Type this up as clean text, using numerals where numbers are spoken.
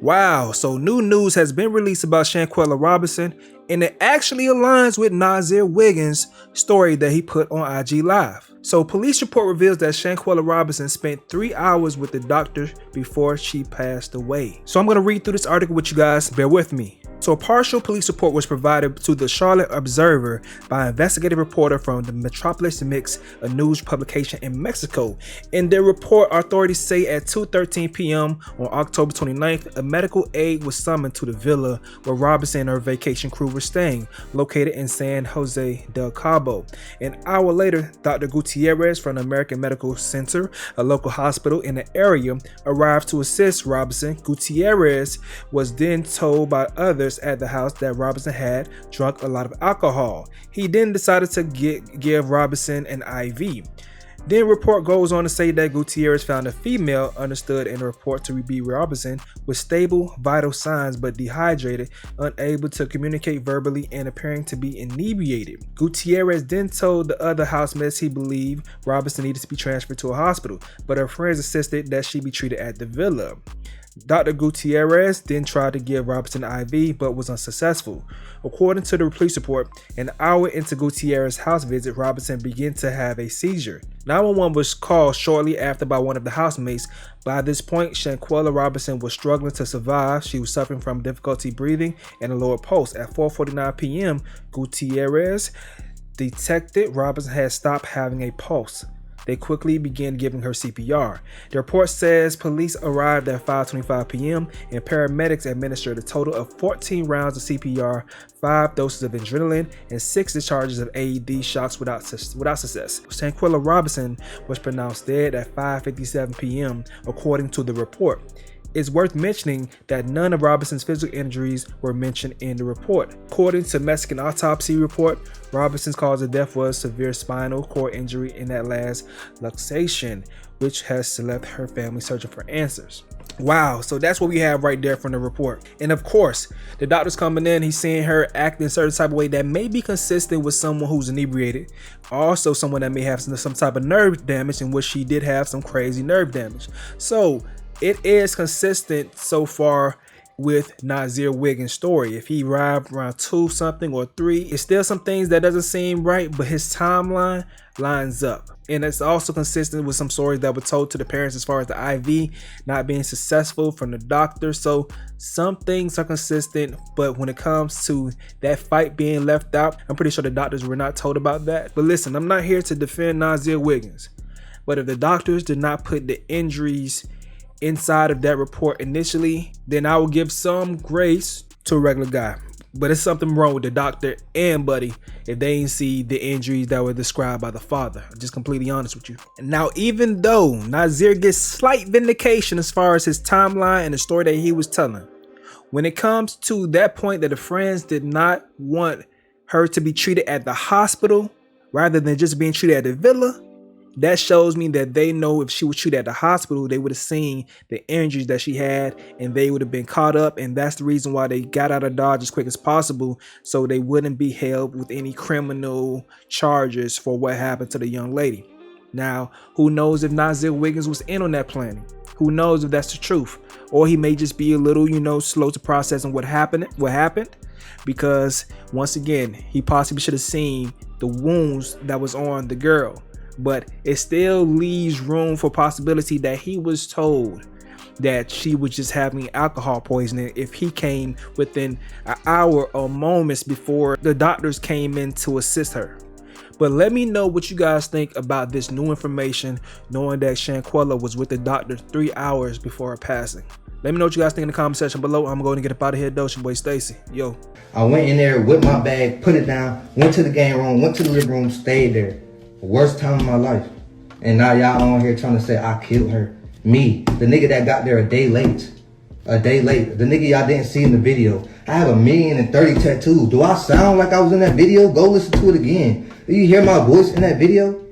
Wow, so new news has been released about Shanquella Robinson, and it actually aligns with Nazeer Wiggins' story that he put on IG Live. So police report reveals that Shanquella Robinson spent 3 hours with the doctor before she passed away. So I'm going to read through this article with you guys, bear with me. So a partial police report was provided to the Charlotte Observer by an investigative reporter from the Metropolis Mix, a news publication in Mexico. In their report, authorities say at 2:13 p.m. on October 29th, a medical aid was summoned to the villa where Robinson and her vacation crew were staying, located in San Jose del Cabo. An hour later, Dr. Gutierrez from the American Medical Center, a local hospital in the area, arrived to assist Robinson. Gutierrez was then told by others at the house that Robinson had drunk a lot of alcohol. He then decided to give Robinson an IV. Then report goes on to say that Gutierrez found a female understood in the report to be Robinson with stable vital signs but dehydrated, unable to communicate verbally and appearing to be inebriated. Gutierrez then told the other housemates he believed Robinson needed to be transferred to a hospital, but her friends insisted that she be treated at the villa. Dr. Gutierrez then tried to give Robinson an IV but was unsuccessful. According to the police report, an hour into Gutierrez's house visit, Robinson began to have a seizure. 911 was called shortly after by one of the housemates. By this point, Shanquella Robinson was struggling to survive. She was suffering from difficulty breathing and a lower pulse. At 4:49 p.m., Gutierrez detected Robinson had stopped having a pulse. They quickly began giving her CPR. The report says police arrived at 5:25 p.m. and paramedics administered a total of 14 rounds of CPR, 5 doses of adrenaline, and 6 discharges of AED shots without success. Shanquella Robinson was pronounced dead at 5:57 p.m. according to the report. It's worth mentioning that none of Robinson's physical injuries were mentioned in the report. According to Mexican autopsy report, Robinson's cause of death was severe spinal cord injury in that last luxation, which has left her family searching for answers. Wow, so that's what we have right there from the report. And of course, the doctor's coming in, he's seeing her act in a certain type of way that may be consistent with someone who's inebriated. Also someone that may have some type of nerve damage, in which she did have some crazy nerve damage. So it is consistent so far with Nazeer Wiggins' story. If he arrived around 2 something or 3, it's still some things that doesn't seem right, but his timeline lines up. And it's also consistent with some stories that were told to the parents as far as the IV not being successful from the doctor. So some things are consistent, but when it comes to that fight being left out, I'm pretty sure the doctors were not told about that. But listen, I'm not here to defend Nazeer Wiggins, but if the doctors did not put the injuries inside of that report initially, then I will give some grace to a regular guy. But it's something wrong with the doctor and buddy if they ain't see the injuries that were described by the father. I'm just completely honest with you. And now, even though Nazeer gets slight vindication as far as his timeline and the story that he was telling, when it comes to that point that the friends did not want her to be treated at the hospital rather than just being treated at the villa, that shows me that they know if she was treated at the hospital, they would have seen the injuries that she had and they would have been caught up. And that's the reason why they got out of Dodge as quick as possible, so they wouldn't be held with any criminal charges for what happened to the young lady. Now, who knows if Nazeer Wiggins was in on that planning? Who knows if that's the truth? Or he may just be a little, slow to processing what happened, because once again, he possibly should have seen the wounds that was on the girl. But it still leaves room for possibility that he was told that she was just having alcohol poisoning if he came within an hour or moments before the doctors came in to assist her. But let me know what you guys think about this new information, knowing that Shanquella was with the doctor 3 hours before her passing. Let me know what you guys think in the comment section below. I'm going to get up out of here though. It's your boy Stacy. Yo. I went in there with my bag, put it down, went to the game room, went to the living room, stayed there. Worst time of my life. And now y'all on here trying to say I killed her. Me, the nigga that got there a day late. The nigga y'all didn't see in the video. I have 1,030,000 tattoos. Do I sound like I was in that video? Go listen to it again. Do you hear my voice in that video?